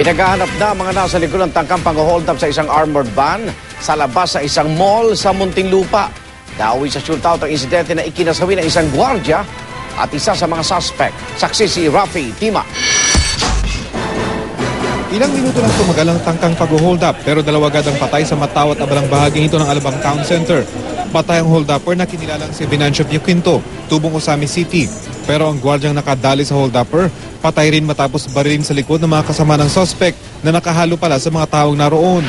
Pinaghahanap na mga nasa likod ng tangkang pang-hold up sa isang armored van sa labas sa isang mall sa Muntinlupa. Dawi sa shootout ang insidente na ikinasawi ng isang gwardiya at isa sa mga suspect. Saksi si Rafi Tima. Ilang minuto lang tumagal ang tangkang pag-hold up pero dalawa agad ang patay sa matawat na balang bahaging ito ng Alabang Town Center. Patay ang hold-upper na kinilalang si Venancio Quinto, tubong Osami City. Pero ang gwardyang nakadali sa hold-upper, patay rin matapos barilin sa likod ng mga kasama ng suspect na nakahalo pala sa mga taong naroon.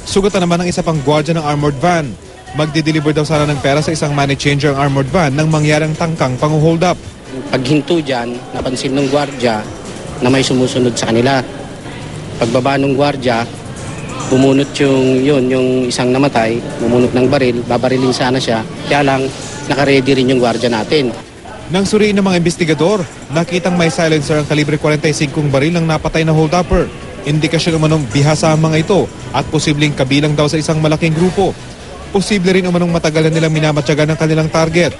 Sugatan naman ang isa pang gwardya ng armored van. Magdi-deliver daw sana ng pera sa isang money changer ang armored van nang mangyari ang tangkang pang-hold up. Paghinto dyan, napansin ng gwardya na may sumusunod sa kanila. Pagbaba ng gwardya, bumunot yung isang namatay, bumunot ng baril, babarilin sana siya. Kaya lang, nakaredy rin yung gwardya natin. Nang suriin ng mga investigador, nakitang may silencer ang kalibre 45 baril ng napatay na hold-upper. Indikasyon umanong bihasa ang mga ito at posibleng kabilang daw sa isang malaking grupo. Posible rin umanong matagal na nilang minamatyagan ng kanilang target.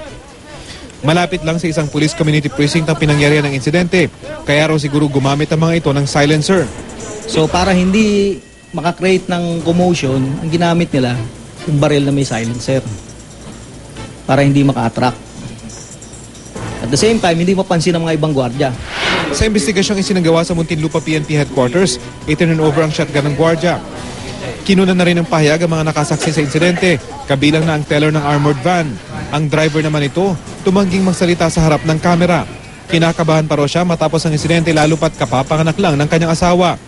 Malapit lang sa isang police community precinct ang pinangyarihan ng insidente, kaya raw siguro gumamit ang mga ito ng silencer. So para hindi makakreate ng commotion, ang ginamit nila yung baril na may silencer para hindi maka-attract. At the same time, hindi mapansin ng mga ibang gwardiya. Sa investigasyong isinagawa sa Muntinlupa PNP headquarters, iturn over ang shotgun ng gwardiya. Kinunan na rin ng pahayag ang mga nakasaksi sa insidente, kabilang na ang teller ng armored van. Ang driver naman ito, tumangging magsalita sa harap ng kamera. Kinakabahan pa raw siya matapos ang insidente lalo pat kapapanganak lang ng kanyang asawa.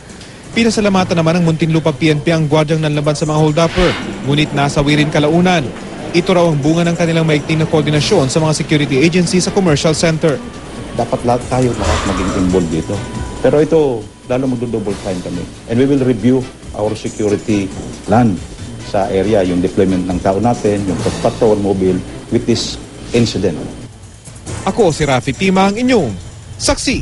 Pinasalamatan naman ng Muntinlupa PNP ang gwardyang nanlaban sa mga hold-upper, ngunit nasawi rin kalaunan. Ito raw ang bunga ng kanilang maigting na koordinasyon sa mga security agency sa commercial center. Dapat tayo lahat maging involved dito. Pero ito, lalo magdo-double time kami. And we will review our security plan sa area, yung deployment ng tao natin, yung patrol mobile with this incident. Ako si Rafi Tima, ang inyong saksi.